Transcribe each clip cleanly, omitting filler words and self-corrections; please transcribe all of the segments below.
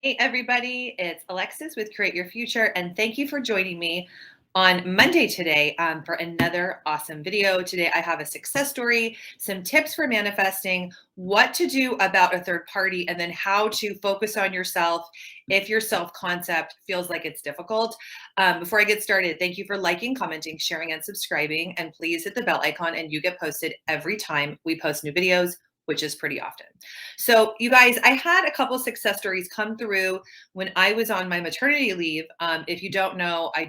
Hey everybody, it's Alexis with Create Your Future, and thank you for joining me on Monday today for another awesome video. Today I have a success story, some tips for manifesting, what to do about a third party, and then how to focus on yourself if your self-concept feels like it's difficult. Before I get started, thank you for liking, commenting, sharing, and subscribing, and please hit the bell icon and you get posted every time we post new videos, which is pretty often. So you guys, I had a couple success stories come through when I was on my maternity leave. If you don't know, I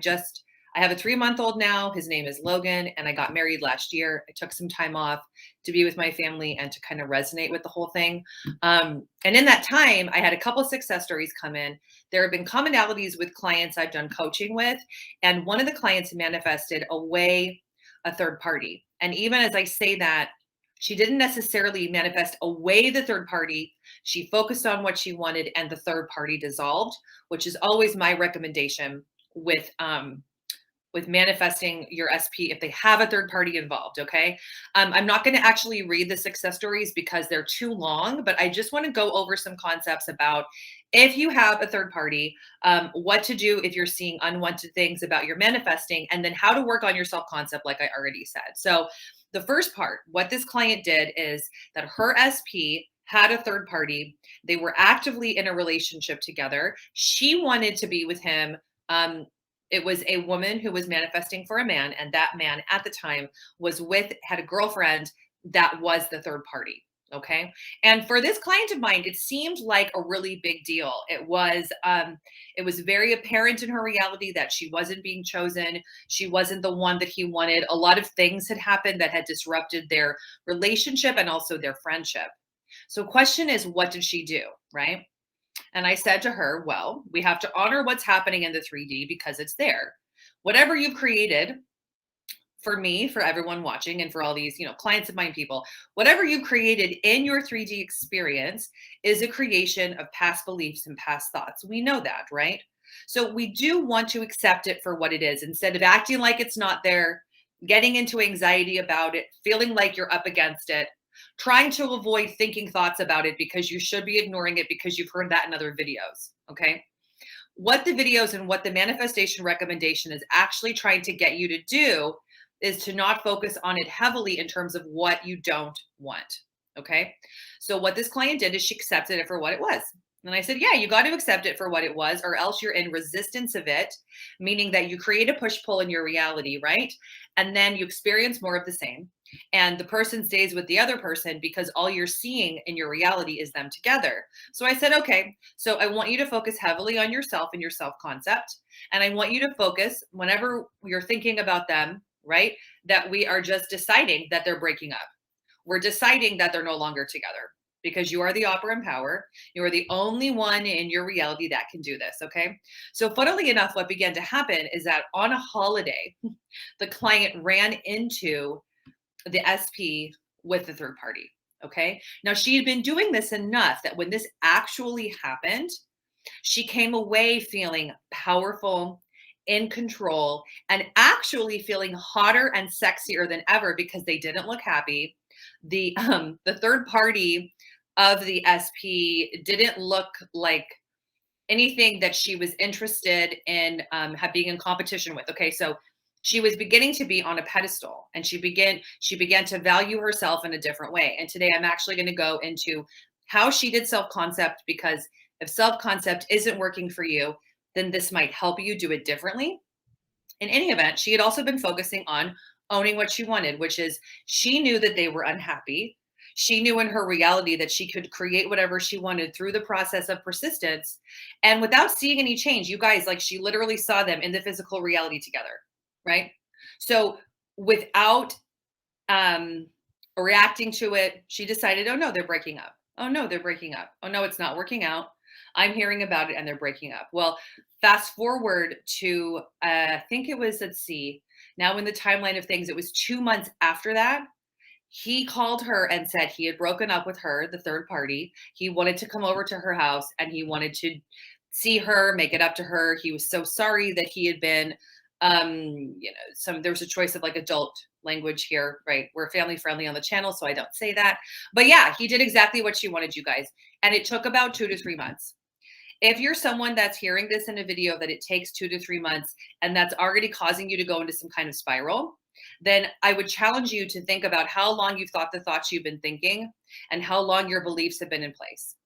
have a 3-month-old now. His name is Logan, and I got married last year. I took some time off to be with my family and to kind of resonate with the whole thing. And in that time, I had a couple success stories come in. There have been commonalities with clients I've done coaching with, and one of the clients manifested a third party. And even as I say that, she didn't necessarily manifest away the third party. She focused on what she wanted, and the third party dissolved, which is always my recommendation with manifesting your SP if they have a third party involved. Okay. I'm not going to actually read the success stories because they're too long, but I just want to go over some concepts about if you have a third party, what to do if you're seeing unwanted things about your manifesting, and then how to work on your self concept, like I already said. So, the first part, what this client did is that her SP had a third party. They were actively in a relationship together. She wanted to be with him. It was a woman who was manifesting for a man, and that man at the time had a girlfriend that was the third party. Okay. And for this client of mine, it seemed like a really big deal. It was very apparent in her reality that she wasn't being chosen. She wasn't the one that he wanted. A lot of things had happened that had disrupted their relationship and also their friendship. So question is, what did she do? Right. And I said to her, well, we have to honor what's happening in the 3D because it's there. Whatever you've created, for me, for everyone watching, and for all these, clients of mine, people, whatever you created in your 3D experience is a creation of past beliefs and past thoughts. We know that, right? So we do want to accept it for what it is instead of acting like it's not there, getting into anxiety about it, feeling like you're up against it, trying to avoid thinking thoughts about it because you should be ignoring it because you've heard that in other videos. Okay. What the videos and what the manifestation recommendation is actually trying to get you to do is to not focus on it heavily in terms of what you don't want. Okay. So, what this client did is she accepted it for what it was. And I said, yeah, you got to accept it for what it was, or else you're in resistance of it, meaning that you create a push pull in your reality, right? And then you experience more of the same. And the person stays with the other person because all you're seeing in your reality is them together. So I said, okay, so I want you to focus heavily on yourself and your self concept. And I want you to focus whenever you're thinking about them, right? That we are just deciding that they're breaking up. We're deciding that they're no longer together because you are the opera in power. You are the only one in your reality that can do this. Okay. So, funnily enough, what began to happen is that on a holiday, the client ran into the SP with the third party. Okay. Now, she had been doing this enough that when this actually happened, she came away feeling powerful, in control, and actually feeling hotter and sexier than ever because they didn't look happy. The third party of the SP didn't look like anything that she was interested in being in competition with. Okay, so she was beginning to be on a pedestal, and she began to value herself in a different way. And today I'm actually going to go into how she did self-concept, because if self-concept isn't working for you, then this might help you do it differently. In any event, she had also been focusing on owning what she wanted, which is she knew that they were unhappy. She knew in her reality that she could create whatever she wanted through the process of persistence. And without seeing any change, you guys, like, she literally saw them in the physical reality together, right? So without um, reacting to it, she decided, oh no, they're breaking up. Oh no, they're breaking up. Oh no, it's not working out. I'm hearing about it and they're breaking up. Well, fast forward to, I think it was, let's see, now in the timeline of things, it was 2 months after that. He called her and said he had broken up with her, the third party. He wanted to come over to her house and he wanted to see her, make it up to her. He was so sorry that he had been, there was a choice of like adult language here, right? We're family friendly on the channel, so I don't say that. But yeah, he did exactly what she wanted, you guys. And it took about 2 to 3 months. If you're someone that's hearing this in a video that it takes 2 to 3 months and that's already causing you to go into some kind of spiral, then I would challenge you to think about how long you've thought the thoughts you've been thinking and how long your beliefs have been in place.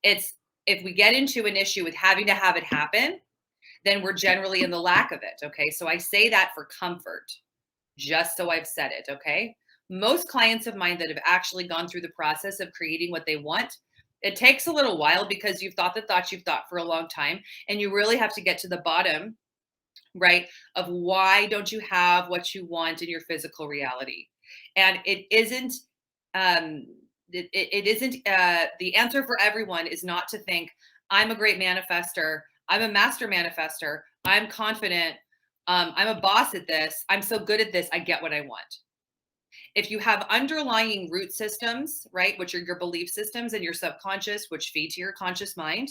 It's if we get into an issue with having to have it happen, then we're generally in the lack of it. Okay. So I say that for comfort, just so I've said it. Okay. Most clients of mine that have actually gone through the process of creating what they want, it takes a little while because you've thought the thoughts you've thought for a long time. And you really have to get to the bottom, right, of why don't you have what you want in your physical reality. And it isn't, it isn't, the answer for everyone is not to think, I'm a great manifester. I'm a master manifester. I'm confident. I'm a boss at this. I'm so good at this. I get what I want. If you have underlying root systems, right, which are your belief systems and your subconscious, which feed to your conscious mind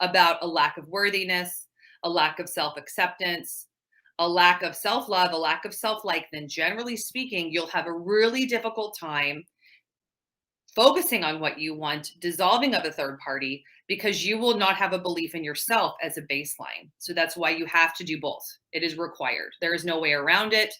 about a lack of worthiness, a lack of self-acceptance, a lack of self-love, a lack of self-like, then generally speaking, you'll have a really difficult time focusing on what you want, dissolving of a third party, because you will not have a belief in yourself as a baseline. So that's why you have to do both. It is required. There is no way around it.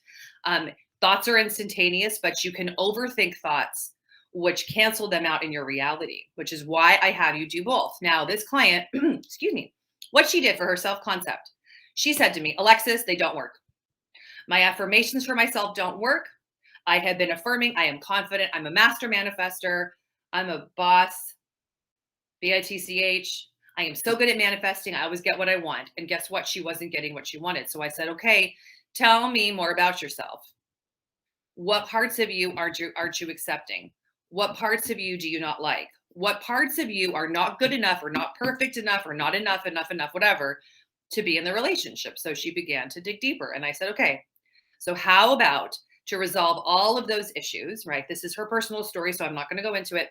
Thoughts are instantaneous, but you can overthink thoughts, which cancel them out in your reality, which is why I have you do both. Now, this client, excuse me, what she did for her self-concept, she said to me, Alexis, they don't work. My affirmations for myself don't work. I have been affirming, I am confident, I'm a master manifester, I'm a boss, BITCH. I am so good at manifesting. I always get what I want. And guess what? She wasn't getting what she wanted. So I said, okay, tell me more about yourself. What parts of you aren't you accepting? What parts of you do you not like? What parts of you are not good enough or not perfect enough or not enough, whatever, to be in the relationship? So she began to dig deeper. And I said, okay, so how about to resolve all of those issues, right? This is her personal story, so I'm not going to go into it.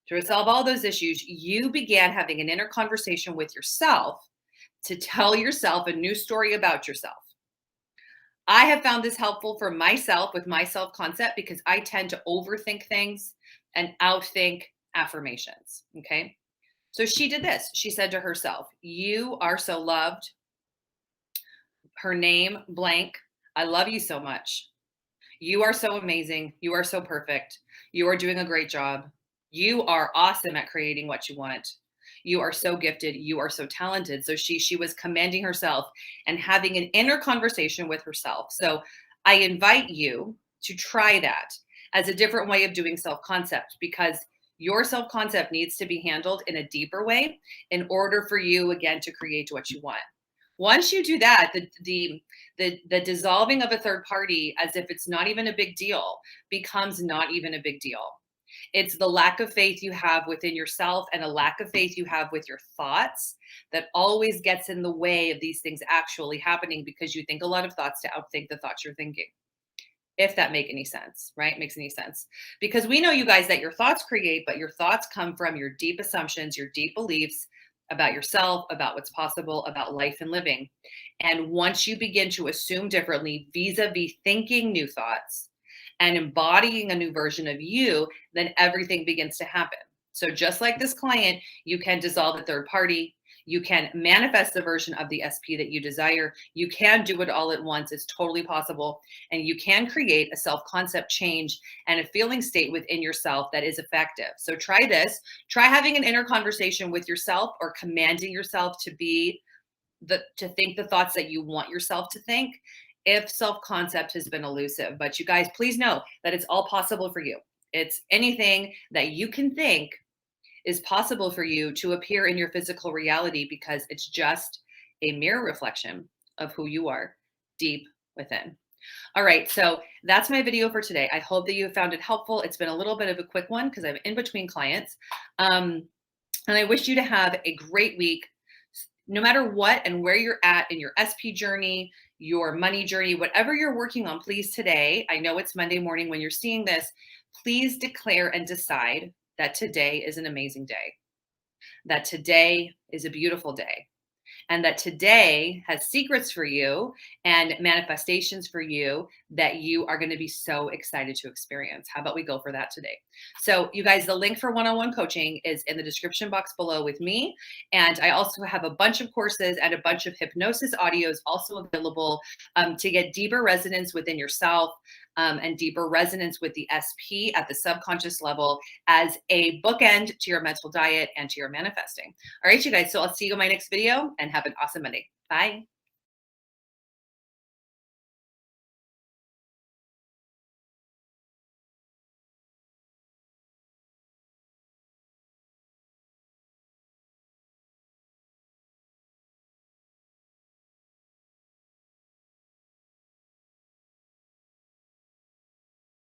To resolve all those issues, you began having an inner conversation with yourself to tell yourself a new story about yourself. I have found this helpful for myself with my self concept because I tend to overthink things and outthink affirmations. Okay. So she did this. She said to herself, you are so loved. Her name, blank. I love you so much. You are so amazing. You are so perfect. You are doing a great job. You are awesome at creating what you want. You are so gifted. You are so talented. So she was commending herself and having an inner conversation with herself. So I invite you to try that as a different way of doing self-concept, because your self-concept needs to be handled in a deeper way in order for you, again, to create what you want. Once you do that, the dissolving of a third party as if it's not even a big deal becomes not even a big deal. It's the lack of faith you have within yourself and a lack of faith you have with your thoughts that always gets in the way of these things actually happening, because you think a lot of thoughts to outthink the thoughts you're thinking. If that make any sense, right? Makes any sense. Because we know, you guys, that your thoughts create, but your thoughts come from your deep assumptions, your deep beliefs about yourself, about what's possible, about life and living. And once you begin to assume differently vis-a-vis thinking new thoughts and embodying a new version of you, then everything begins to happen. So just like this client, you can dissolve the third party. You can manifest the version of the SP that you desire. You can do it all at once. It's totally possible. And you can create a self-concept change and a feeling state within yourself that is effective. So try this. Try having an inner conversation with yourself, or commanding yourself to think the thoughts that you want yourself to think, if self-concept has been elusive. But you guys, please know that it's all possible for you. It's anything that you can think is possible for you to appear in your physical reality, because it's just a mirror reflection of who you are deep within. All right, so that's my video for today. I hope that you found it helpful. It's been a little bit of a quick one because I'm in between clients. And I wish you to have a great week, no matter what and where you're at in your SP journey, your money journey, whatever you're working on. Please today, I know it's Monday morning when you're seeing this, please declare and decide that today is an amazing day, that today is a beautiful day, and that today has secrets for you and manifestations for you that you are going to be so excited to experience. How about we go for that today? So, you guys, the link for one-on-one coaching is in the description box below with me. And I also have a bunch of courses and a bunch of hypnosis audios also available to get deeper resonance within yourself, and deeper resonance with the SP at the subconscious level as a bookend to your mental diet and to your manifesting. All right, you guys. So I'll see you in my next video and have an awesome Monday. Bye.